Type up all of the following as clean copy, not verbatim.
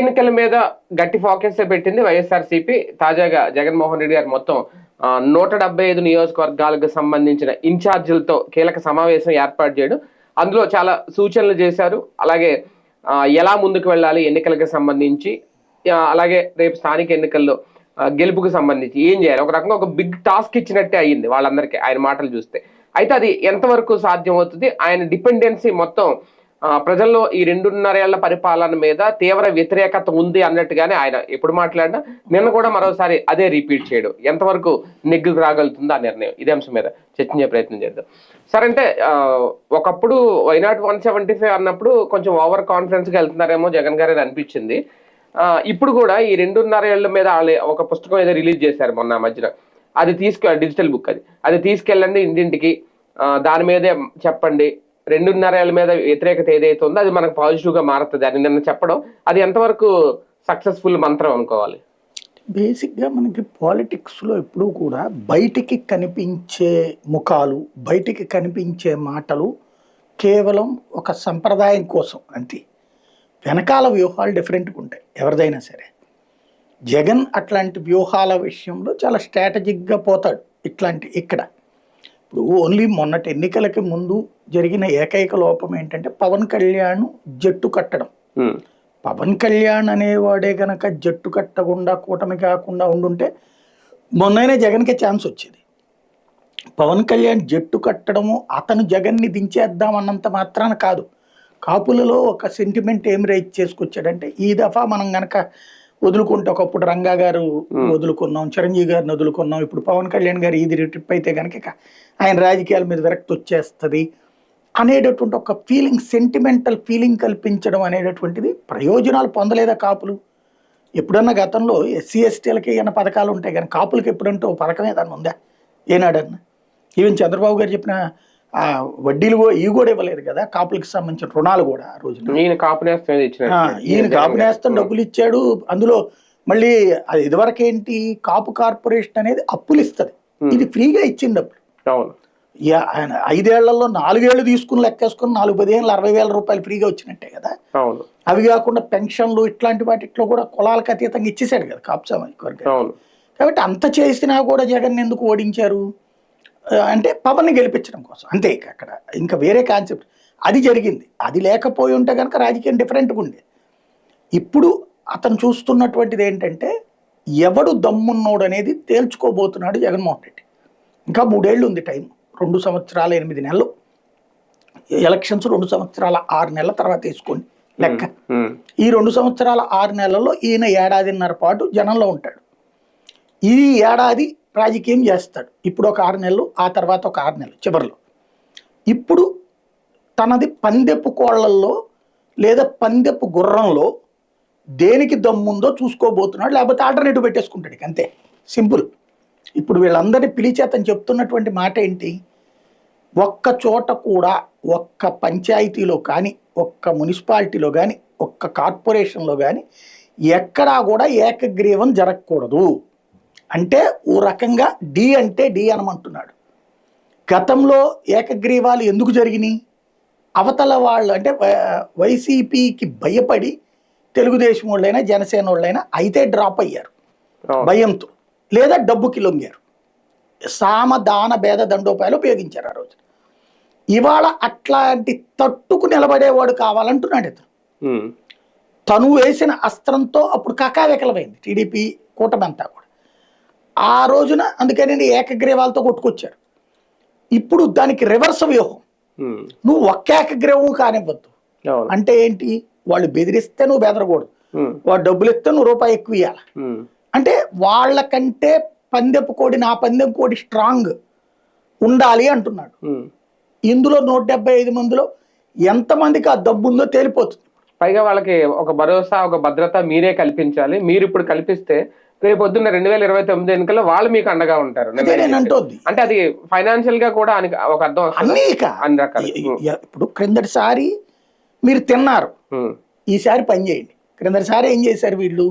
ఎన్నికల మీద గట్టి ఫోకస్ పెట్టింది వైఎస్ఆర్సీపీ. తాజాగా జగన్మోహన్ రెడ్డి గారు మొత్తం 175 నియోజకవర్గాలకు సంబంధించిన ఇన్ఛార్జీలతో కీలక సమావేశం ఏర్పాటు చేయడం, అందులో చాలా సూచనలు చేశారు. అలాగే ఎలా ముందుకు వెళ్ళాలి ఎన్నికలకు సంబంధించి, అలాగే రేపు స్థానిక ఎన్నికల్లో గెలుపుకు సంబంధించి ఏం చేయాలి, ఒక రకంగా ఒక బిగ్ టాస్క్ ఇచ్చినట్టే అయ్యింది వాళ్ళందరికీ ఆయన మాటలు చూస్తే. అయితే అది ఎంతవరకు సాధ్యం అవుతుంది, ఆయన డిపెండెన్సీ మొత్తం ప్రజల్లో ఈ 2.5 ఏళ్ల పరిపాలన మీద తీవ్ర వ్యతిరేకత ఉంది అన్నట్టుగానే ఆయన ఎప్పుడు మాట్లాడినా నిన్న కూడా మరోసారి అదే రిపీట్ చేయడం ఎంతవరకు నెగ్గుకు రాగలుగుతుందో ఆ నిర్ణయం. ఇదే అంశం మీద చర్చించే ప్రయత్నం చేద్దాం. సరే, అంటే ఒకప్పుడు వైనాట్ 175 అన్నప్పుడు కొంచెం ఓవర్ కాన్ఫిడెన్స్ గా వెళ్తున్నారేమో జగన్ గారు అనిపించింది. ఇప్పుడు కూడా ఈ 2.5 ఏళ్ల మీద ఒక పుస్తకం ఏదో రిలీజ్ చేశారు మొన్న మధ్యన. అది డిజిటల్ బుక్, అది తీసుకెళ్ళండి ఇంటింటికి, దాని మీదే చెప్పండి, 2.5 ఏళ్ల మీద వ్యతిరేకత ఏదైతే ఉందో అది మనకు పాజిటివ్ గా మారుతుంది అని నిన్న చెప్పడం, అది ఎంతవరకు సక్సెస్ఫుల్ మంత్రం అనుకోవాలి? బేసిక్గా మనకి పాలిటిక్స్లో ఎప్పుడూ కూడా బయటికి కనిపించే ముఖాలు, బయటికి కనిపించే మాటలు కేవలం ఒక సంప్రదాయం కోసం అంతే. వెనకాల వ్యూహాలు డిఫరెంట్గా ఉంటాయి ఎవరిదైనా సరే. జగన్ అట్లాంటి వ్యూహాల విషయంలో చాలా స్ట్రాటజిక్గా పోతాడు. ఇక్కడ ఇప్పుడు ఓన్లీ మొన్నటి ఎన్నికలకి ముందు జరిగిన ఏకైక లోపం ఏంటంటే పవన్ కళ్యాణ్ జట్టు కట్టడం. పవన్ కళ్యాణ్ అనేవాడే గనక జట్టు కట్టకుండా కూటమి కాకుండా ఉండుంటే మొన్నైనా జగన్కే ఛాన్స్ వచ్చేది. పవన్ కళ్యాణ్ జట్టు కట్టడము, అతను జగన్ని దించేద్దాం అన్నంత మాత్రాన కాదు. కాపులలో ఒక సెంటిమెంట్ ఏం రైజ్ చేసుకొచ్చాడంటే, ఈ దఫా మనం గనక వదులుకుంటే, ఒకప్పుడు రంగా గారు వదులుకున్నాం, చిరంజీవి గారిని వదులుకున్నాం, ఇప్పుడు పవన్ కళ్యాణ్ గారు ఇది ట్రిప్ అయితే కనుక ఆయన రాజకీయాల మీద విరక్తి వచ్చేస్తుంది అనేటటువంటి ఒక ఫీలింగ్, సెంటిమెంటల్ ఫీలింగ్ కల్పించడం అనేటటువంటిది ప్రయోజనాలు పొందలేదా కాపులు? ఎప్పుడన్నా గతంలో ఎస్సీ ఎస్టీలకి ఏమైనా పథకాలు ఉంటాయి కానీ కాపులకి ఎప్పుడంటే ఓ పథకం ఏదన్నా ఉందా ఏనాడన్నా? ఈవెన్ చంద్రబాబు గారు చెప్పిన వడ్డీలు ఇవి కూడా ఇవ్వలేదు కదా కాపులకి సంబంధించిన రుణాలు కూడా. ఆ రోజు ఈయన కాపు నేస్తం డబ్బులు ఇచ్చాడు. అందులో మళ్ళీ అది ఇదివరకు ఏంటి, కాపు కార్పొరేషన్ అనేది అప్పులు ఇస్తుంది, ఇది ఫ్రీగా ఇచ్చింది డబ్బులు. ఆయన 5 ఏళ్లలో 4 ఏళ్ళు తీసుకుని లెక్కేసుకుని 4-10 ఏళ్ళు 60,000 రూపాయలు ఫ్రీగా వచ్చినట్టే కదా. అవి కాకుండా పెన్షన్లు ఇట్లాంటి వాటిలో కూడా కులాలకు అతీతంగా ఇచ్చేసాడు కదా కాపు సామాజిక వర్గం. కాబట్టి అంత చేసినా కూడా జగన్ ఎందుకు ఓడించారు అంటే పవన్ని గెలిపించడం కోసం అంతే. అక్కడ ఇంకా వేరే కాన్సెప్ట్ అది జరిగింది. అది లేకపోయి ఉంటే కనుక రాజకీయం డిఫరెంట్గా ఉండేది. ఇప్పుడు అతను చూస్తున్నటువంటిది ఏంటంటే ఎవడు దమ్మున్నోడు అనేది తేల్చుకోబోతున్నాడు జగన్మోహన్ రెడ్డి. ఇంకా 3 ఏళ్ళు ఉంది టైం, 2 సంవత్సరాల 8 నెలలు. ఎలక్షన్స్ 2 సంవత్సరాల 6 నెలల తర్వాత వేసుకోండి లెక్క. ఈ 2 సంవత్సరాల 6 నెలల్లో ఈయన 1.5 ఏళ్ల పాటు జనంలో ఉంటాడు. ఈ ఏడాది రాజకీయం చేస్తాడు. ఇప్పుడు ఒక 6 నెలలు, ఆ తర్వాత ఒక 6 నెలలు చివరిలో. ఇప్పుడు తనది పందెపు కోళ్లల్లో లేదా పందెపు గుర్రంలో దేనికి దమ్ముందో చూసుకోబోతున్నాడు, లేకపోతే ఆల్టర్నేటివ్ పెట్టేసుకుంటాడు. అంతే సింపుల్. ఇప్పుడు వీళ్ళందరినీ పిలిచి అతను చెప్తున్నటువంటి మాట ఏంటి, ఒక్క చోట కూడా, ఒక్క పంచాయతీలో కానీ, ఒక్క మున్సిపాలిటీలో కానీ, ఒక్క కార్పొరేషన్లో కానీ ఎక్కడా కూడా ఏకగ్రీవం జరగకూడదు. అంటే ఓ రకంగా డి అంటే డి అనమంటున్నాడు. గతంలో ఏకగ్రీవాలు ఎందుకు జరిగినాయి? అవతల వాళ్ళు అంటే వైసీపీకి భయపడి తెలుగుదేశం వాళ్ళైనా జనసేన వాళ్ళైనా అయితే డ్రాప్ అయ్యారు భయంతో, లేదా డబ్బుకి లొంగారు. సామదాన భేద దండోపాయాలు ఉపయోగించారు ఆ రోజు. ఇవాళ అట్లాంటి తట్టుకు నిలబడేవాడు కావాలంటున్నాడు ఇతను. తను వేసిన అస్త్రంతో అప్పుడు కకావికలమైంది టీడీపీ కూటమి అంతా కూడా ఆ రోజున. అందుకని ఏకగ్రీవాలతో కొట్టుకొచ్చారు. ఇప్పుడు దానికి రివర్స్ వ్యూహం, నువ్వు ఒక్క ఏకగ్రీవం కానివ్వద్దు అంటే ఏంటి, వాళ్ళు బెదిరిస్తే నువ్వు బెదరకూడదు, వాడు డబ్బులు ఇస్తే నువ్వు రూపాయి ఎక్కువ ఇవ్వాలి. అంటే వాళ్ళకంటే పందెపు కోడి, నా పందెం కోడి స్ట్రాంగ్ ఉండాలి అంటున్నాడు. ఇందులో 175 మందిలో ఎంతమందికి ఆ డబ్బు ఉందో తేలిపోతుంది. పైగా వాళ్ళకి ఒక భరోసా, ఒక భద్రత మీరే కల్పించాలి. మీరు ఇప్పుడు కల్పిస్తే రేపు పొద్దున్న 2029 ఎన్నికల్లో వాళ్ళు మీకు అండగా ఉంటారు అంటే అది ఫైనాన్షియల్ గా కూడా ఒక అర్థం. ఇప్పుడు క్రిందటిసారి మీరు తిన్నారు, ఈసారి పని చేయండి. క్రిందటిసారి ఏం చేశారు వీళ్ళు,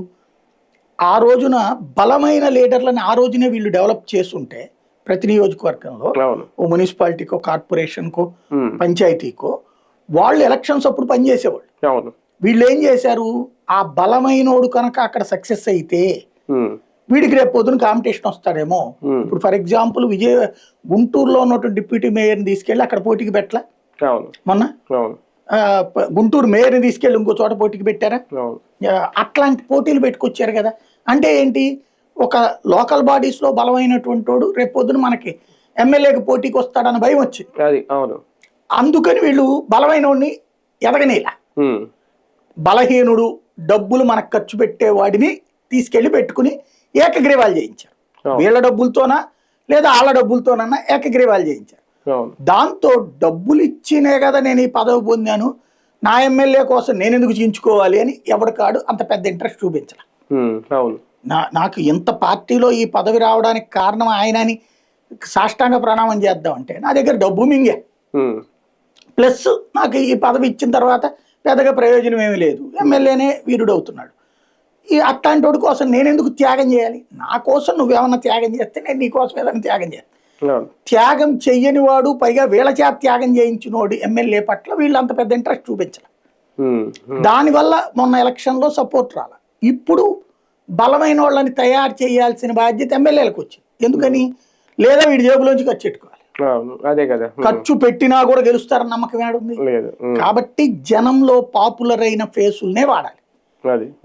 ఆ రోజున బలమైన లీడర్లను ఆ రోజునే వీళ్ళు డెవలప్ చేస్తుంటే ప్రతి నియోజకవర్గంలో ఓ మున్సిపాలిటీకో, కార్పొరేషన్కో, పంచాయతీకో వాళ్ళు ఎలక్షన్స్ అప్పుడు పనిచేసేవాళ్ళు. వీళ్ళు ఏం చేశారు, ఆ బలమైనోడు కనుక అక్కడ సక్సెస్ అయితే వీడికి రేపు పొద్దున కాంపిటీషన్ వస్తాడేమో. ఇప్పుడు ఫర్ ఎగ్జాంపుల్ గుంటూరులో ఉన్నటువంటి డిప్యూటీ మేయర్ని తీసుకెళ్ళి అక్కడ పోటీకి పెట్టలా మొన్న. గుంటూరు మేయర్ని తీసుకెళ్ళి ఇంకో చోట పోటీకి పెట్టారా? అట్లాంటి పోటీలు పెట్టుకొచ్చారు కదా. అంటే ఏంటి, ఒక లోకల్ బాడీస్ లో బలమైనటువంటి వాడు రేపు పొద్దున మనకి ఎమ్మెల్యేకి పోటీకి వస్తాడన్న భయం వచ్చింది. అందుకని వీళ్ళు బలమైన వాడిని ఎదగనేలా, బలహీనుడు డబ్బులు మనకు ఖర్చు పెట్టేవాడిని తీసుకెళ్లి పెట్టుకుని ఏకగ్రీవాలు చేయించారు. వీళ్ళ డబ్బులతోనా లేదా వాళ్ళ డబ్బులతోనన్నా ఏకగ్రీవాలు చేయించారు. దాంతో డబ్బులు ఇచ్చినే కదా నేను ఈ పదవి పొందాను, నా ఎమ్మెల్యే కోసం నేను ఎందుకు చించుకోవాలి అని ఎవరికాడు అంత పెద్ద ఇంట్రెస్ట్ చూపించాల. నాకు ఇంత పార్టీలో ఈ పదవి రావడానికి కారణం ఆయన అని సాష్టాంగ ప్రణామం చేద్దామంటే నా దగ్గర డబ్బు మింగే, ప్లస్ నాకు ఈ పదవి ఇచ్చిన తర్వాత పెద్దగా ప్రయోజనం ఏమీ లేదు, ఎమ్మెల్యేనే వీరుడు అవుతున్నాడు. ఈ అట్లాంటి వాడి కోసం నేను ఎందుకు త్యాగం చేయాలి? నా కోసం నువ్వేమన్నా త్యాగం చేస్తే నేను నీ కోసం ఏదైనా త్యాగం చేస్తాను. త్యాగం చెయ్యని వాడు, పైగా వీళ్ళ చేత త్యాగం చేయించినోడు ఎమ్మెల్యే పట్ల వీళ్ళు అంత పెద్ద ఇంట్రెస్ట్ చూపించాలి. దానివల్ల మొన్న ఎలక్షన్లో సపోర్ట్ రాల. ఇప్పుడు బలమైన వాళ్ళని తయారు చేయాల్సిన బాధ్యత ఎమ్మెల్యేలకు వచ్చింది. ఎందుకని? లేదా వీడి జేబులోంచి ఖర్చు పెట్టుకోవాలి. అదే కదా, ఖర్చు పెట్టినా కూడా గెలుస్తారని నమ్మకం ఏడుంది? కాబట్టి జనంలో పాపులర్ అయిన ఫేసులనే వాడాలి,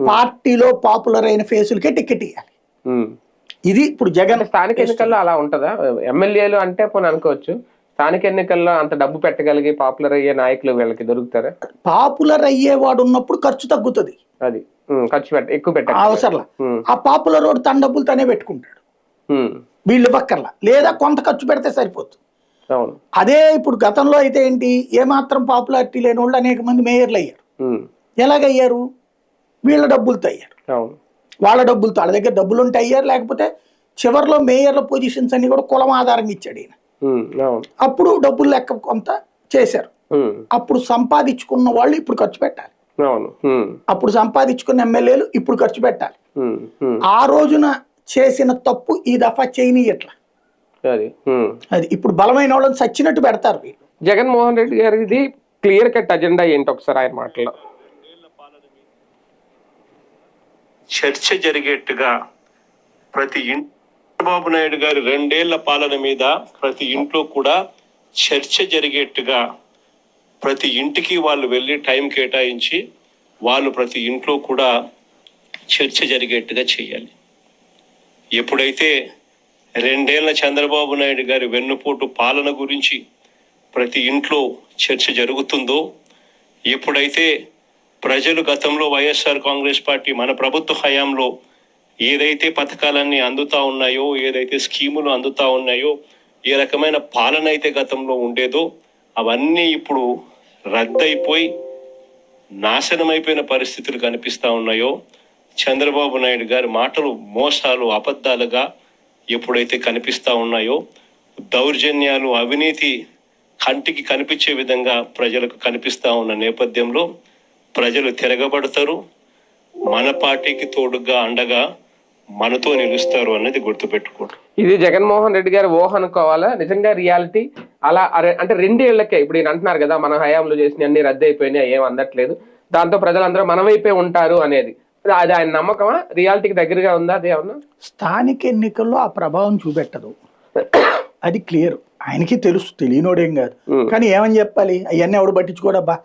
పార్టీలో పాపులర్ అయిన ఫేసులకే టికెట్ ఇవ్వాలి. ఇది ఇప్పుడు జగన్ స్థానిక ఎన్నికల్లో అలా ఉంటదా? ఎమ్మెల్యేలు అంటే పోనీ అనుకోవచ్చు, స్థానిక ఎన్నికల్లో అంత డబ్బు పెట్టగలిగి పాపులర్ అయ్యే నాయకులు వీళ్ళకి దొరుకుతారా? పాపులర్ అయ్యేవాడు ఉన్నప్పుడు ఖర్చు తగ్గుతుంది, అది ఖర్చు ఎక్కువ పెట్ట అవసరంలా. ఆ పాపులర్ వాడు తన డబ్బులు తనే పెట్టుకుంటాడు, వీళ్ళు పక్కర్లా, లేదా కొంత ఖర్చు పెడితే సరిపోతుంది. అదే ఇప్పుడు గతంలో అయితే ఏంటి, ఏమాత్రం పాపులారిటీ లేని వాళ్ళు అనేక మంది మేయర్లు అయ్యారు. ఎలాగయ్యారు? వీళ్ళ డబ్బులతో అయ్యారు, వాళ్ళ డబ్బులతో, వాళ్ళ దగ్గర డబ్బులు ఉంటే అయ్యారు. లేకపోతే చివరిలో మేయర్ల పొజిషన్స్ అన్ని కూడా కులం ఆధారంగా ఇచ్చాడు ఈయన. అప్పుడు డబ్బులు లెక్క కొంత చేశారు. అప్పుడు సంపాదించుకున్న వాళ్ళు ఇప్పుడు ఖర్చు పెట్టాలి, అప్పుడు సంపాదించుకున్న ఎమ్మెల్యేలు ఇప్పుడు ఖర్చు పెట్టాలి. ఆ రోజున చేసిన తప్పు ఈ దఫా చేయనీయట్లా. అది ఇప్పుడు బలమైన వాళ్ళని సచ్చినట్టు పెడతారు వీళ్ళు. జగన్మోహన్ రెడ్డి గారిది క్లియర్ కట్ అజెండా ఏంటి ఒకసారి ఆయన మాటల్లో? చర్చ జరిగేట్టుగా ప్రతి చంద్రబాబు నాయుడు గారి 2 ఏళ్ల పాలన మీద ప్రతి ఇంట్లో కూడా చర్చ జరిగేట్టుగా, ప్రతి ఇంటికి వాళ్ళు వెళ్ళి టైం కేటాయించి వాళ్ళు ప్రతి ఇంట్లో కూడా చర్చ జరిగేట్టుగా చేయాలి. ఎప్పుడైతే 2 ఏళ్ల చంద్రబాబు నాయుడు గారి వెన్నుపోటు పాలన గురించి ప్రతి ఇంట్లో చర్చ జరుగుతుందో, ఎప్పుడైతే ప్రజలు గతంలో వైఎస్ఆర్ కాంగ్రెస్ పార్టీ మన ప్రభుత్వ హయాంలో ఏదైతే పథకాలన్నీ అందుతా ఉన్నాయో, ఏదైతే స్కీములు అందుతా ఉన్నాయో, ఏ రకమైన పాలన అయితే గతంలో ఉండేదో అవన్నీ ఇప్పుడు రద్దయిపోయి నాశనమైపోయిన పరిస్థితులు కనిపిస్తూ ఉన్నాయో, చంద్రబాబు నాయుడు గారి మాటలు మోసాలు అబద్ధాలుగా ఎప్పుడైతే కనిపిస్తూ ఉన్నాయో, దౌర్జన్యాలు అవినీతి కంటికి కనిపించే విధంగా ప్రజలకు కనిపిస్తూ ఉన్న నేపథ్యంలో ప్రజలు తిరగబడతారు, మన పార్టీకి తోడుగా అండగా మనతో నిలుస్తారు అన్నది గుర్తుపెట్టుకోండి. ఇది జగన్మోహన్ రెడ్డి గారి ఊహ అనుకోవాలా, నిజంగా రియాలిటీ అలా? అంటే 2 ఏళ్లకే ఇప్పుడు ఈయన అంటున్నారు కదా, మన హయాంలో చేసిన అన్ని రద్దు అయిపోయినాయి, ఏం అందట్లేదు, దాంతో ప్రజలందరూ మన వైపే ఉంటారు అనేది, అది ఆయన నమ్మకమా? రియాలిటీకి దగ్గరగా ఉందా అది ఏమన్నా? స్థానిక ఎన్నికల్లో ఆ ప్రభావం చూపెట్టదు, అది క్లియర్. ఆయనకి తెలుసు, తెలియనోడేం కాదు. కానీ ఏమని చెప్పాలి, అవన్నీ ఎవడు పట్టించుకోడబ్బా,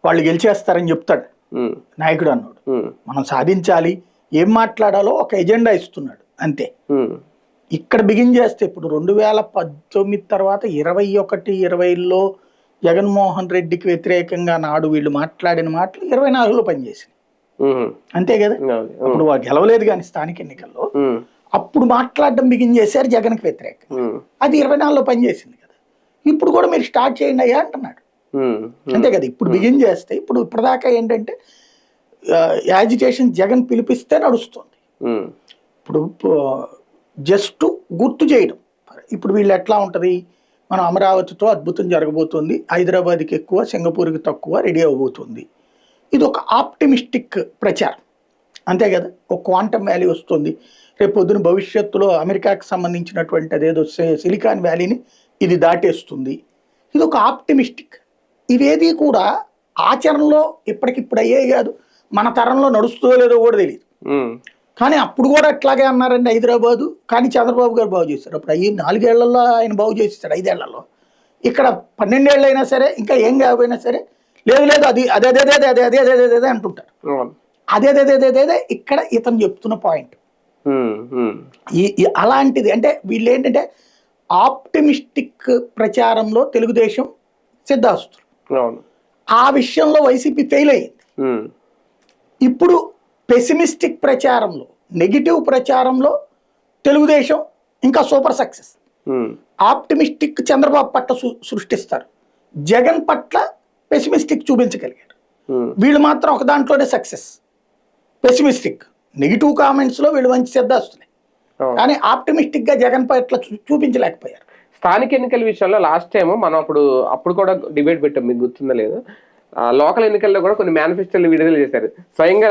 వాళ్ళు గెలిచేస్తారని చెప్తాడు నాయకుడు అన్నాడు. మనం సాధించాలి, ఏం మాట్లాడాలో ఒక ఎజెండా ఇస్తున్నాడు అంతే. ఇక్కడ బిగిన్ చేస్తే ఇప్పుడు 2019 తర్వాత 21-20లో జగన్మోహన్ రెడ్డికి వ్యతిరేకంగా నాడు వీళ్ళు మాట్లాడిన మాటలు 24లో పనిచేసింది అంతే కదా. అప్పుడు వాళ్ళు గెలవలేదు కానీ స్థానిక ఎన్నికల్లో, అప్పుడు మాట్లాడడం బిగిన్ చేశారు జగన్కి వ్యతిరేకంగా, అది 24లో పనిచేసింది కదా. ఇప్పుడు కూడా మీరు స్టార్ట్ చేయండి అయ్యా అంటున్నాడు అంతే కదా. ఇప్పుడు బిగిన్ చేస్తే ఇప్పుడు దాకా ఏంటంటే యాజిటేషన్ జగన్ పిలిపిస్తే నడుస్తుంది. ఇప్పుడు జస్ట్ గుర్తు చేయడం. ఇప్పుడు వీళ్ళు ఎట్లా ఉంటుంది, మనం అమరావతితో అద్భుతం జరగబోతుంది, హైదరాబాద్కి ఎక్కువ, సింగపూర్కి తక్కువ రెడీ అవ్వబోతుంది, ఇది ఒక ఆప్టిమిస్టిక్ ప్రచారం అంతే కదా. ఒక క్వాంటమ్ వ్యాలీ వస్తుంది, రేపు పొద్దున భవిష్యత్తులో అమెరికాకి సంబంధించినటువంటి అదేదో సిలికాన్ వ్యాలీని ఇది దాటేస్తుంది, ఇది ఒక ఆప్టిమిస్టిక్. ఇవేది కూడా ఆచరణలో ఇప్పటికిప్పుడు అయ్యే కాదు, మన తరంలో నడుస్తుందో లేదో కూడా తెలియదు. కానీ అప్పుడు కూడా అట్లాగే అన్నారండి హైదరాబాదు. కానీ చంద్రబాబు గారు బాగు చేశారు. అప్పుడు అయ్యి 4 ఏళ్లలో ఆయన బాగు చేసేసాడు, 5 ఏళ్లలో. ఇక్కడ 12 ఏళ్ళు అయినా సరే, ఇంకా ఏం కాకపోయినా సరే, లేదు లేదు అది అదే అదే అదే అదే అదే అదే అదే అంటుంటారు. అదే అదే అదే అదే అదే ఇక్కడ ఇతను చెప్తున్న పాయింట్. అలాంటిది అంటే వీళ్ళు ఏంటంటే ఆప్టిమిస్టిక్ ప్రచారంలో తెలుగుదేశం సిద్ధాస్తులు. ఆ విషయంలో వైసీపీ ఫెయిల్ అయ్యింది. ఇప్పుడు పెసిమిస్టిక్ ప్రచారంలో, నెగిటివ్ ప్రచారంలో తెలుగుదేశం ఇంకా సూపర్ సక్సెస్. ఆప్టిమిస్టిక్ చంద్రబాబు పట్ల సృష్టిస్తారు, జగన్ పట్ల పెసిమిస్టిక్ చూపించగలిగారు. వీళ్ళు మాత్రం ఒక దాంట్లోనే సక్సెస్. పెసిమిస్టిక్ నెగిటివ్ కామెంట్స్ లో వీళ్ళు మంచి సిద్ధాస్తులే, కానీ ఆప్టిమిస్టిక్ గా జగన్ పట్ల చూపించలేకపోయారు. స్థానిక ఎన్నికల విషయంలో లాస్ట్ టైం మనం అప్పుడు కూడా డిబేట్ పెట్టాం, మీకు గుర్తుందో లేదు. లోకల్ ఎన్నికల్లో కూడా కొన్ని మేనిఫెస్టోలు విడుదల చేశారు, స్వయంగా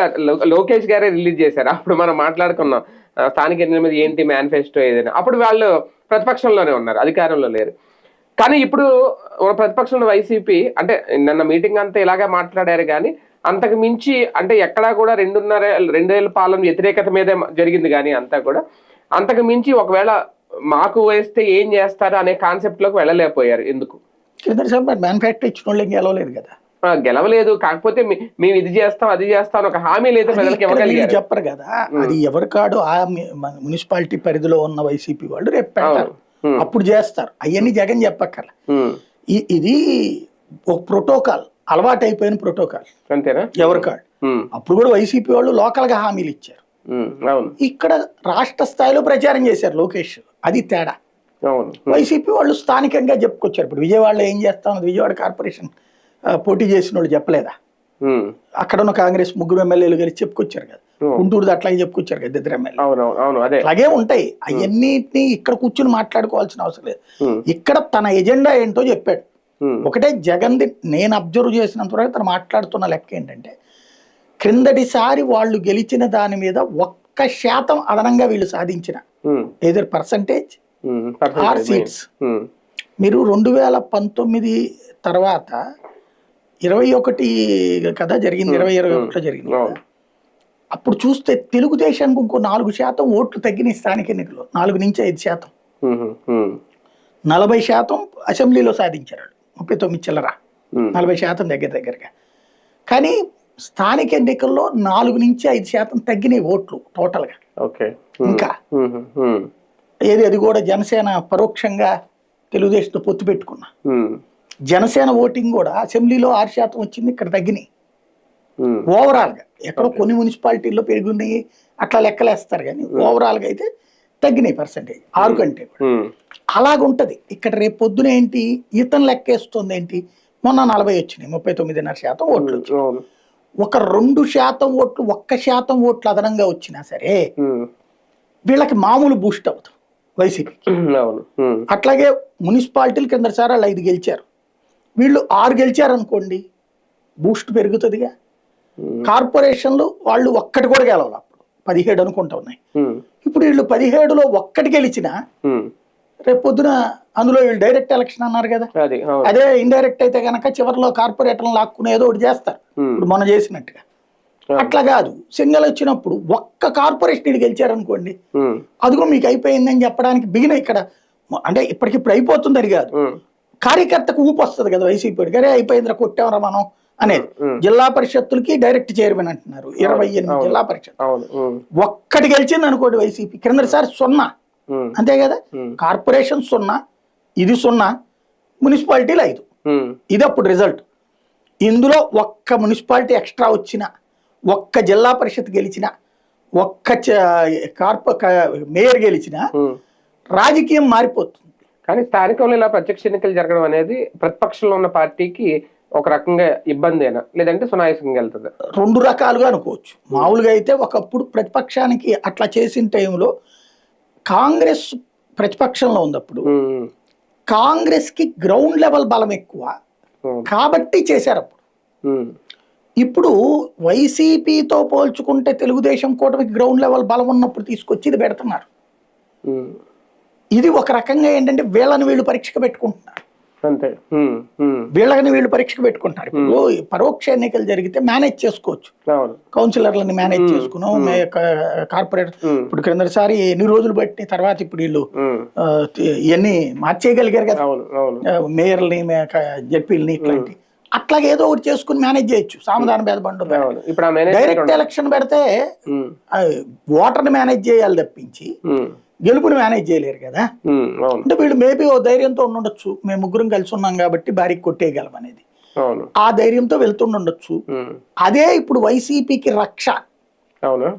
లోకేష్ గారే రిలీజ్ చేశారు. అప్పుడు మనం మాట్లాడుకున్నాం స్థానిక ఎన్నికల మీద ఏంటి మేనిఫెస్టో ఏదైనా. అప్పుడు వాళ్ళు ప్రతిపక్షంలోనే ఉన్నారు, అధికారంలో లేరు. కానీ ఇప్పుడు ప్రతిపక్షంలో వైసీపీ అంటే నిన్న మీటింగ్ అంతా ఇలాగే మాట్లాడారు, కానీ అంతకు మించి అంటే ఎక్కడా కూడా 2 ఏళ్ల పాలన వ్యతిరేకత మీదే జరిగింది. కానీ అంతా కూడా అంతకు మించి ఒకవేళ మాకు వేస్తే ఏం చేస్తారు అనే కాన్సెప్ట్ లోకి వెళ్ళలేకపోయారు. ఎందుకు? మేనిఫెస్టో ఇచ్చిన వాళ్ళు గెలవలేదు కదా. గెలవలేదు, కాకపోతే మేము ఇది చేస్తాం అది చేస్తాం ఒక హామీలు అయితే ప్రజలకు ఇవ్వగలిగారు. చెప్పరు కదా, అది ఎవరి కాడు ఆ మున్సిపాలిటీ పరిధిలో ఉన్న వైసీపీ వాళ్ళు రేపు పెడతారు, అప్పుడు చేస్తారు. అవన్నీ జగన్ చెప్పక్కర్లే. ఇది ఒక ప్రోటోకాల్, అలవాటు అయిపోయిన ప్రోటోకాల్. అంతేనా? ఎవరి కాడు. అప్పుడు కూడా వైసీపీ వాళ్ళు లోకల్ గా హామీలు ఇచ్చారు, ఇక్కడ రాష్ట్ర స్థాయిలో ప్రచారం చేశారు లోకేష్. అది తేడా. వైసీపీ వాళ్ళు స్థానికంగా చెప్పుకొచ్చారు. ఇప్పుడు విజయవాడలో ఏం చేస్తాం, విజయవాడ కార్పొరేషన్ పోటీ చేసిన వాళ్ళు చెప్పలేదా? అక్కడ ఉన్న కాంగ్రెస్ 3 ఎమ్మెల్యేలు కలిసి చెప్పుకొచ్చారు కదా. గుంటూరుది అట్లాగే చెప్పుకొచ్చారు కదా 2 ఎమ్మెల్యేలు. అలాగే ఉంటాయి అవన్నిటిని ఇక్కడ కూర్చుని మాట్లాడుకోవాల్సిన అవసరం లేదు. ఇక్కడ తన ఎజెండా ఏంటో చెప్పాడు. ఒకటే జగన్ది నేను అబ్జర్వ్ చేసినంత వరకు తను మాట్లాడుతున్న లెక్క ఏంటంటే, క్రిందటిసారి వాళ్ళు గెలిచిన దాని మీద 1% అదనంగా వీళ్ళు సాధించిన ఏదర్ పర్సంటేజ్ ఆర్ సీట్స్. మీరు 2019 తర్వాత 21 కదా జరిగింది, 2021లో జరిగింది కదా. అప్పుడు చూస్తే తెలుగుదేశానికి ఇంకో 4% ఓట్లు తగ్గినాయి స్థానిక ఎన్నికల్లో, 4 నుంచి 5%. 40% అసెంబ్లీలో సాధించారు, 39 చిల్లర, 40% దగ్గరగా. కానీ స్థానిక ఎన్నికల్లో 4 నుంచి 5% తగ్గినాయి ఓట్లు టోటల్ గా. ఇంకా అది కూడా జనసేన పరోక్షంగా తెలుగుదేశంతో పొత్తు పెట్టుకున్నా. జనసేన ఓటింగ్ కూడా అసెంబ్లీలో 6% వచ్చింది, ఇక్కడ తగ్గినాయి. ఓవరాల్ గా ఎక్కడో కొన్ని మున్సిపాలిటీల్లో పెరుగున్నాయి అట్లా లెక్కలేస్తారు, కానీ ఓవరాల్ గా అయితే తగ్గినాయి పర్సంటేజ్ 6 కంటే కూడా. అలాగుంటది ఇక్కడ. రేపు పొద్దున ఏంటి ఇతను లెక్కేస్తుంది ఏంటి, మొన్న 40 వచ్చినాయి, 39.5% ఓట్లు వచ్చినాయి. ఒక 2% ఓట్లు, 1% ఓట్లు అదనంగా వచ్చినా సరే వీళ్ళకి మామూలు బూస్ట్ అవుతుంది వైసీపీకి. అట్లాగే మున్సిపాలిటీలు కిందసారి వాళ్ళు 5 గెలిచారు, వీళ్ళు 6 గెలిచారు అనుకోండి, బూస్ట్ పెరుగుతుందిగా. కార్పొరేషన్లు వాళ్ళు 1 కూడా గెలవాలి, అప్పుడు 17 అనుకుంటా ఉన్నాయి. ఇప్పుడు వీళ్ళు 17లో 1 గెలిచినా రేపు పొద్దున అందులో వీళ్ళు డైరెక్ట్ ఎలక్షన్ అన్నారు కదా, అదే ఇండైరెక్ట్ అయితే కనుక చివరిలో కార్పొరేటర్లు లాక్కునేదో ఒకటి చేస్తారు, ఇప్పుడు మొన్న చేసినట్టుగా. అట్లా కాదు, సింగల్ వచ్చినప్పుడు 1 కార్పొరేషన్ గెలిచారనుకోండి, అదిగో మీకు అయిపోయిందని చెప్పడానికి బిగిన ఇక్కడ. అంటే ఇప్పటికిప్పుడు అయిపోతుందని కాదు, కార్యకర్తకు ఊపు వస్తుంది కదా వైసీపీ, అరే అయిపోయిందిరా కొట్టామరా మనం అనేది. జిల్లా పరిషత్తులకి డైరెక్ట్ చైర్మన్ అంటున్నారు, 28 జిల్లా పరిషత్. 1 గెలిచింది అనుకోండి వైసీపీ, క్రిందసారి 0, అంతే కదా. కార్పొరేషన్ 0, ఇది 0, మున్సిపాలిటీలు 5. ఇది అప్పుడు రిజల్ట్. ఇందులో 1 మున్సిపాలిటీ ఎక్స్ట్రా వచ్చిన, 1 జిల్లా పరిషత్ గెలిచిన, 1 మేయర్ గెలిచిన, రాజకీయం మారిపోతుంది. కానీ స్థానికంలో ఇలా ప్రత్యక్ష ఎన్నికలు జరగడం అనేది ప్రతిపక్షంలో ఉన్న పార్టీకి ఒక రకంగా ఇబ్బందేనా, లేదంటే సునాయాసంగా వెళ్తుంది? 2 రకాలుగా అనుకోవచ్చు. మామూలుగా అయితే ఒకప్పుడు ప్రతిపక్షానికి అట్లా చేసిన టైంలో కాంగ్రెస్ ప్రతిపక్షంలో ఉన్నప్పుడు కాంగ్రెస్ కి గ్రౌండ్ లెవెల్ బలం ఎక్కువ కాబట్టి చేశారు అప్పుడు. ఇప్పుడు వైసీపీతో పోల్చుకుంటే తెలుగుదేశం కూటమికి గ్రౌండ్ లెవెల్ బలం ఉన్నప్పుడు తీసుకొచ్చి ఇది పెడుతున్నారు. ఇది ఒక రకంగా ఏంటంటే వీళ్ళని వీళ్ళు పరీక్షకు పెట్టుకుంటున్నారు. అంతే. వీళ్ళని వీళ్ళు పరీక్షకు పెట్టుకుంటారు. ఇప్పుడు పరోక్ష ఎన్నికలు జరిగితే మేనేజ్ చేసుకోవచ్చు, అవును. కౌన్సిలర్లని మేనేజ్ చేసుకున్నాం, కార్పొరేట్ ఇప్పుడు క్రిందసారి ఎన్ని రోజులు బట్టి తర్వాత ఇప్పుడు వీళ్ళు ఇవన్నీ మార్చేయగలిగారు కదా, అవును, అవును. మేయర్ని జడ్పీలని ఇట్లాంటి అట్లాగే ఏదో ఒకటి చేసుకుని మేనేజ్ చేయొచ్చు. సామధాన భేదబండు అవును. ఇప్పుడు ఆ మేనేజ్మెంట్ డైరెక్ట్ ఎలక్షన్ పెడితే ఓటర్ని మేనేజ్ చేయాలి తప్పించి గెలుపుని మేనేజ్ చేయలేరు కదా. అవును. అంటే వీళ్ళు మేబీ ఓ ధైర్యంతో ఉండొచ్చు, మేము ముగ్గురం కలిసి ఉన్నాం కాబట్టి భారీకి కొట్టేయగలం అనేది, అవును. ఆ ధైర్యంతో వెళ్తుండొచ్చు. అదే ఇప్పుడు వైసీపీకి రక్ష. అవును.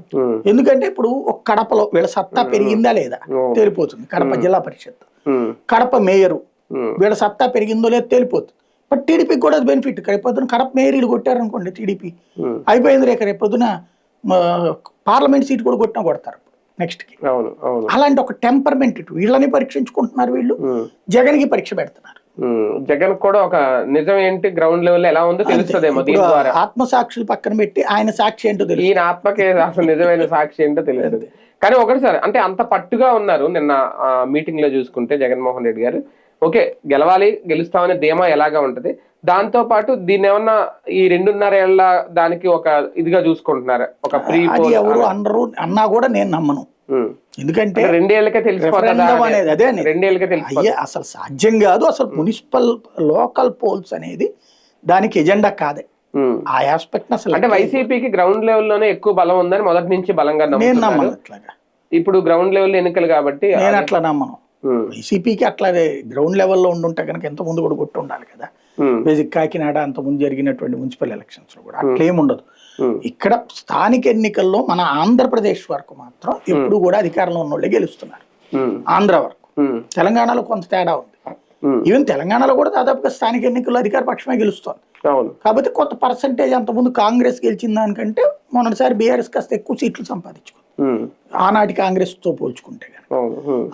ఎందుకంటే ఇప్పుడు ఒక కడపలో వీళ్ళ సత్తా పెరిగిందా లేదా తేలిపోతుంది. కడప జిల్లా పరిషత్, కడప మేయరు వీళ్ళ సత్తా పెరిగిందో లేదో తేలిపోతుంది. బట్ టీడీపీకి కూడా అది బెనిఫిట్. రేపొద్దున కడప మేయర్లు కొట్టారనుకోండి టీడీపీ అయిపోయింది, రేపొద్దున పార్లమెంట్ సీట్ కూడా కొట్టినా కొడతారు నెక్స్ట్ కి. అలాంటి ఒక టెంపర్మెంట్ ఇటు వీళ్ళని పరీక్షించుకుంటున్నారు, వీళ్ళు జగన్ కి పరీక్ష పెడుతున్నారు. జగన్ కూడా ఒక నిజం ఏంటి గ్రౌండ్ లెవెల్ ఎలా ఉందో తెలుస్తుందేమో దీని ద్వారా. ఆత్మసాక్షులు పక్కన పెట్టి ఆయన సాక్షి ఏంటో తెలుసు, ఈయన ఆత్మకే అసలు నిజమైన సాక్షి ఏంటో తెలుస్తుంది. కానీ ఒకటి సార్, అంటే అంత పట్టుగా ఉన్నారు నిన్న మీటింగ్ లో చూసుకుంటే జగన్మోహన్ రెడ్డి గారు. ఓకే, గెలవాలి, గెలుస్తామనే ధీమా ఎలాగా ఉంటది, దాంతో పాటు దీన్ని ఏమన్నా ఈ 2.5 ఏళ్ల దానికి ఒక ఇదిగా చూసుకుంటున్నారు, ఒక ప్రీ పోల్ ఎవరు అనరు అన్నా కూడా నేను నమ్మను. ఎందుకంటే 2 ఏళ్ళకే తెలిసిపోతుంది అనేది అదే 2 ఏళ్ళకే తెలిసిపోతుంది. అసలు సాధ్యం కాదు. అసలు మున్సిపల్ లోకల్ పోల్స్ అనేది దానికి ఎజెండా కాదే. ఆ ఆస్పెక్ట్ అసలు అంటే వైసీపీకి గ్రౌండ్ లెవెల్లోనే ఎక్కువ బలం ఉందని మొదటి నుంచి బలంగా నేను నమ్మను. అట్లాగా ఇప్పుడు గ్రౌండ్ లెవెల్ ఎన్నికలు కాబట్టి నేను అట్లా నమ్మను. వైసీపీకి అట్లాగే గ్రౌండ్ లెవెల్లో ఉండుంటే కనుక ఎంత ముందు కూడా కొట్టి ఉండాలి కదా. బేసిక్ కాకినాడ అంత ముందు జరిగినటువంటి మున్సిపల్ ఎలక్షన్స్ లో కూడా అట్లేం ఉండదు. ఇక్కడ స్థానిక ఎన్నికల్లో మన ఆంధ్రప్రదేశ్ వరకు మాత్రం ఎప్పుడు కూడా అధికారంలో ఉన్న వాళ్ళే గెలుస్తున్నారు. ఆంధ్ర వరకు, తెలంగాణలో కొంత తేడా ఉంది. ఈవెన్ తెలంగాణలో కూడా దాదాపుగా స్థానిక ఎన్నికల్లో అధికార పక్షమే గెలుస్తుంది. కాబట్టి కొంత పర్సంటేజ్ అంతకుముందు కాంగ్రెస్ గెలిచిన దానికంటే మొన్నటిసారి బీఆర్ఎస్ కాస్త ఎక్కువ సీట్లు సంపాదించుకుంది ఆనాటి కాంగ్రెస్ తో పోల్చుకుంటే.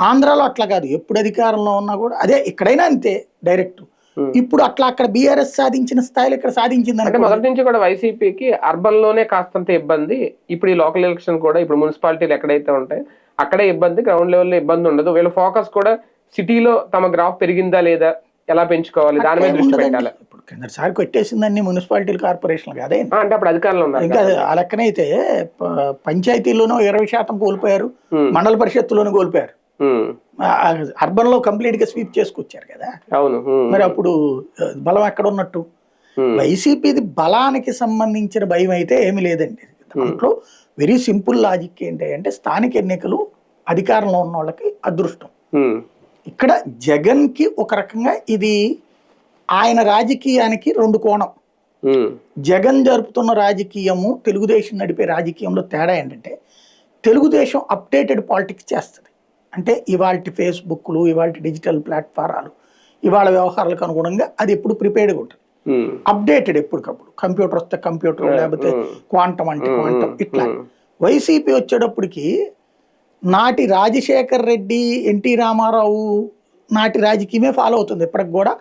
ఆంధ్రాలో అట్లా కాదు, ఎప్పుడు అధికారంలో ఉన్నా కూడా అదే. ఇక్కడైనా అంతే డైరెక్ట్. ఇప్పుడు అట్లా అక్కడ బీఆర్ఎస్ సాధించిన స్థాయిలో ఇక్కడ సాధించింది అంటే మొదటి నుంచి కూడా వైసీపీకి అర్బన్ లోనే కాస్తంత ఇబ్బంది. ఇప్పుడు ఈ లోకల్ ఎలక్షన్ కూడా ఇప్పుడు మున్సిపాలిటీలు ఎక్కడైతే ఉంటాయి అక్కడే ఇబ్బంది, గ్రౌండ్ లెవెల్లో ఇబ్బంది ఉండదు. వీళ్ళ ఫోకస్ కూడా సిటీలో తమ గ్రాఫ్ పెరిగిందా లేదా, ఎలా పెంచుకోవాలి దాని మీద దృష్టి పెట్టాలి. ఇప్పుడు కిందసారి కొట్టేసిందన్ని మున్సిపాలిటీలు కార్పొరేషన్లు కాదే, అంటే అప్పుడు అధికారంలో ఉన్నారు ఇంకా ఆ లెక్కనైతే పంచాయతీల్లోనూ 20% కోల్పోయారు, మండల పరిషత్తులోనూ కోల్పోయారు. అర్బన్ లో కంప్లీట్ గా స్వీప్ చేసుకొచ్చారు కదా. అవును. మరి అప్పుడు బలం ఎక్కడ ఉన్నట్టు? వైసీపీది బలానికి సంబంధించిన భయం అయితే ఏమి లేదండి. దాంట్లో వెరీ సింపుల్ లాజిక్ ఏంటి అంటే స్థానిక ఎన్నికలు అధికారంలో ఉన్న వాళ్ళకి అదృష్టం. ఇక్కడ జగన్ కి ఒక రకంగా ఇది ఆయన రాజకీయానికి 2 కోణం. జగన్ జరుపుతున్న రాజకీయము తెలుగుదేశం నడిపే రాజకీయంలో తేడా ఏంటంటే తెలుగుదేశం అప్డేటెడ్ పాలిటిక్స్ చేస్తుంది. అంటే ఇవాళ ఫేస్బుక్లు, ఇవాళ డిజిటల్ ప్లాట్ఫారాలు, ఇవాళ వ్యవహారాలకు అనుగుణంగా అది ఎప్పుడు ప్రిపేర్డ్గా ఉంటుంది, అప్డేటెడ్ ఎప్పటికప్పుడు. కంప్యూటర్ వస్తే కంప్యూటర్, లేకపోతే క్వాంటం అంటే క్వాంటం ఇట్లా. వైసీపీ వచ్చేటప్పటికి నాటి రాజశేఖర్ రెడ్డి, ఎన్టీ రామారావు నాటి రాజకీయమే ఫాలో అవుతుంది ఇప్పటికి కూడా.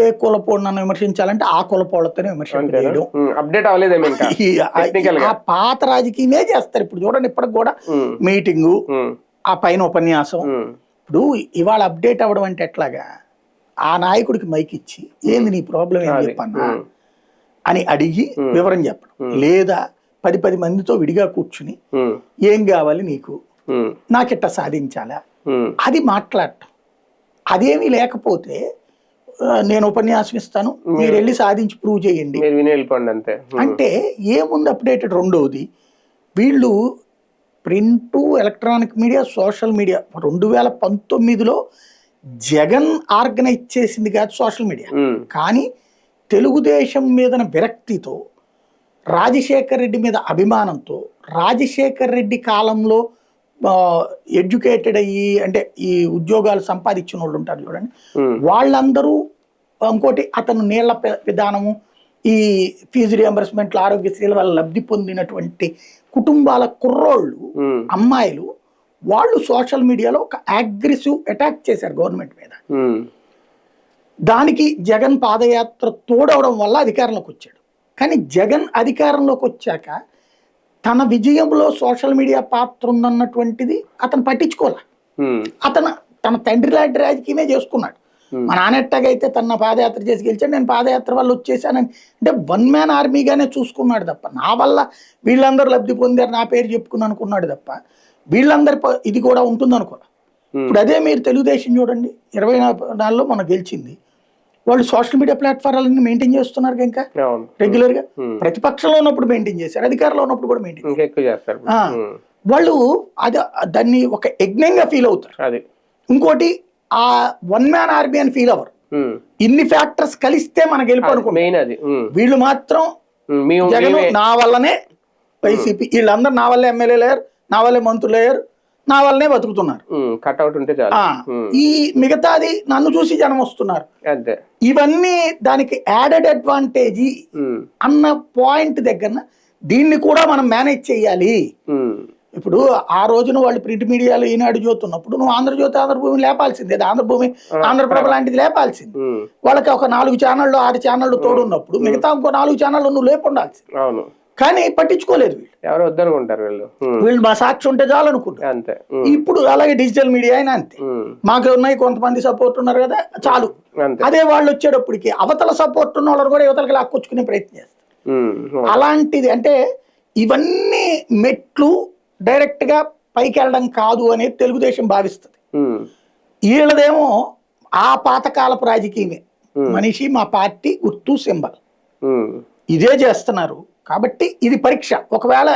ఏ కులపోడు నన్ను విమర్శించాలంటే ఆ కులపోళ్ళతోనే విమర్శించడం, ఆ పాత రాజకీయమే చేస్తారు. ఇప్పుడు చూడండి ఇప్పటికి కూడా మీటింగు, ఆ పైన ఉపన్యాసం. ఇప్పుడు ఇవాళ అప్డేట్ అవ్వడం అంటే ఎట్లాగా, ఆ నాయకుడికి మైక్ ఇచ్చి ఏంది నీ ప్రాబ్లం ఏం చెప్పన్నా అని అడిగి వివరం చెప్పడం, లేదా 10 మందితో విడిగా కూర్చుని ఏం కావాలి నీకు, నాకిట్ట సాధించాలా, అది మాట్లాడటం. అదేమీ లేకపోతే నేను ఉపన్యాసం ఇస్తాను, మీరు వెళ్ళి సాధించి ప్రూవ్ చేయండి అంటే ఏముంది అప్డేటెడ్. రెండవది, వీళ్ళు print, electronic media, social media 2019లో జగన్ ఆర్గనైజ్ చేసింది కాదు సోషల్ మీడియా. కానీ తెలుగుదేశం మీద విరక్తితో, రాజశేఖర్ రెడ్డి మీద అభిమానంతో, రాజశేఖర్ రెడ్డి కాలంలో ఎడ్యుకేటెడ్ అయ్యి అంటే ఈ ఉద్యోగాలు సంపాదించిన వాళ్ళు ఉంటారు చూడండి, వాళ్ళందరూ ఇంకోటి అతను నీళ్ల విధానము, ఈ ఫీజు రియంబర్స్మెంట్లు, ఆరోగ్యశ్రీల వల్ల లబ్ధి పొందినటువంటి కుటుంబాల కుర్రోళ్ళు, అమ్మాయిలు, వాళ్ళు సోషల్ మీడియాలో ఒక అగ్రెసివ్ అటాక్ చేశారు గవర్నమెంట్ మీద. దానికి జగన్ పాదయాత్ర తోడవడం వల్ల అధికారంలోకి వచ్చాడు. కానీ జగన్ అధికారంలోకి వచ్చాక తన విజయంలో సోషల్ మీడియా పాత్ర ఉందన్నటువంటిది అతను పట్టించుకోలే. అతను తన తండ్రి లాంటి రాజకీయమే చేసుకున్నాడు. మా నాన్నెట్టగైతే తన పాదయాత్ర చేసి గెలిచాడు, నేను పాదయాత్ర వల్ల వచ్చేసానని అంటే వన్ మ్యాన్ ఆర్మీగానే చూసుకున్నాడు తప్ప, నా వల్ల వీళ్ళందరూ లబ్ధి పొందారు నా పేరు చెప్పుకుని అనుకున్నాడు తప్ప వీళ్ళందరి ఇది కూడా ఉంటుంది అనుకో. ఇప్పుడు అదే మీరు తెలుగుదేశం చూడండి, 24లో మనం గెలిచింది, వాళ్ళు సోషల్ మీడియా ప్లాట్ఫారాలన్నీ మెయింటైన్ చేస్తున్నారు ఇంకా రెగ్యులర్ గా. ప్రతిపక్షంలో ఉన్నప్పుడు మెయింటైన్ చేశారు, అధికారంలో ఉన్నప్పుడు కూడా మెయింటైన్ చేస్తారు. వాళ్ళు అది దాన్ని ఒక యజ్ఞంగా ఫీల్ అవుతారు. ఇంకోటి ఆ వన్ మ్యాన్ ఆర్మీ అని ఫీల్ అవ్వరు. ఇన్ని ఫ్యాక్టర్స్ కలిస్తే మన గెలుపు అనుకుంటారు. వీళ్ళు మాత్రం జగన్ నా వల్లనే వైసీపీ, వీళ్ళందరూ నా వల్లే ఎమ్మెల్యేలు అయ్యారు, నా వల్లే మంత్రులు అయ్యారు, నా వల్లనే బతుకుతున్నారు. ఈ మిగతాది నన్ను చూసి జనం వస్తున్నారు. ఇవన్నీ దానికి యాడెడ్ అడ్వాంటేజ్ అన్న పాయింట్ దగ్గర దీన్ని కూడా మనం మేనేజ్ చేయాలి. ఇప్పుడు ఆ రోజున వాళ్ళు ప్రింట్ మీడియాలో ఈనాడు జ్యోతున్నప్పుడు నువ్వు ఆంధ్రజ్యోతి ఆంధ్రభూమి లేపాల్సింది, ఆంధ్రభూమి ఆంధ్రప్రభ లాంటిది లేపాల్సింది. వాళ్ళకి ఒక 4 ఛానళ్ళు 6 ఛానళ్ళు తోడున్నప్పుడు మిగతా ఇంకో 4 ఛానళ్ళు నువ్వు లేపుండాల్సింది. కానీ పట్టించుకోలేదు వీళ్ళు, ఎవరు వద్దనుకుంటారు వీళ్ళు మా సాక్షి ఉంటే చాలు అనుకుంటారు. ఇప్పుడు అలాగే డిజిటల్ మీడియా అయినా అంతే, మాకు ఉన్నాయి కొంతమంది సపోర్ట్ ఉన్నారు కదా చాలు. అదే వాళ్ళు వచ్చేటప్పటికి అవతల సపోర్ట్ ఉన్న వాళ్ళని కూడా యువతలకి లాక్కొచ్చుకునే ప్రయత్నం చేస్తారు. అలాంటిది అంటే ఇవన్నీ మెట్లు డైరెక్ట్ గా పైకి వెళ్ళడం కాదు అనేది తెలుగుదేశం భావిస్తుంది. వీళ్ళదేమో ఆ పాతకాలపు రాజకీయమే, మనిషి మా పార్టీ గుర్తు సింబల్ ఇదే చేస్తున్నారు. కాబట్టి ఇది పరీక్ష. ఒకవేళ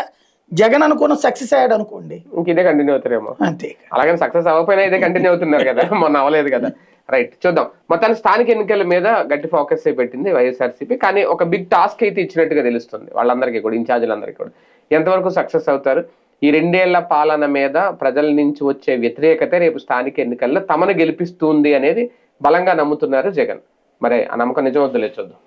జగన్ అనుకున్న సక్సెస్ అయ్యాడు అనుకోండి, ఇదే కంటిన్యూ అవుతారేమో. అంతే, అలాగే సక్సెస్ అవ్వకపోయినా ఇదే కంటిన్యూ అవుతున్నారు కదా, మొన్న అవ్వలేదు కదా. రైట్, చూద్దాం. మొత్తానికి స్థానిక ఎన్నికల మీద గట్టి ఫోకస్ పెట్టింది వైఎస్ఆర్సీపీ. కానీ ఒక బిగ్ టాస్క్ అయితే ఇచ్చినట్టుగా తెలుస్తుంది వాళ్ళందరికీ కూడా, ఇన్ఛార్జీలందరికీ కూడా. ఎంతవరకు సక్సెస్ అవుతారు? ఈ 2 ఏళ్ల పాలన మీద ప్రజల నుంచి వచ్చే వ్యతిరేకత రేపు స్థానిక ఎన్నికల్లో తమను గెలిపిస్తుంది అనేది బలంగా నమ్ముతున్నారు జగన్. మరి ఆ నమ్మకం నిజమవుతుందో చూద్దాం.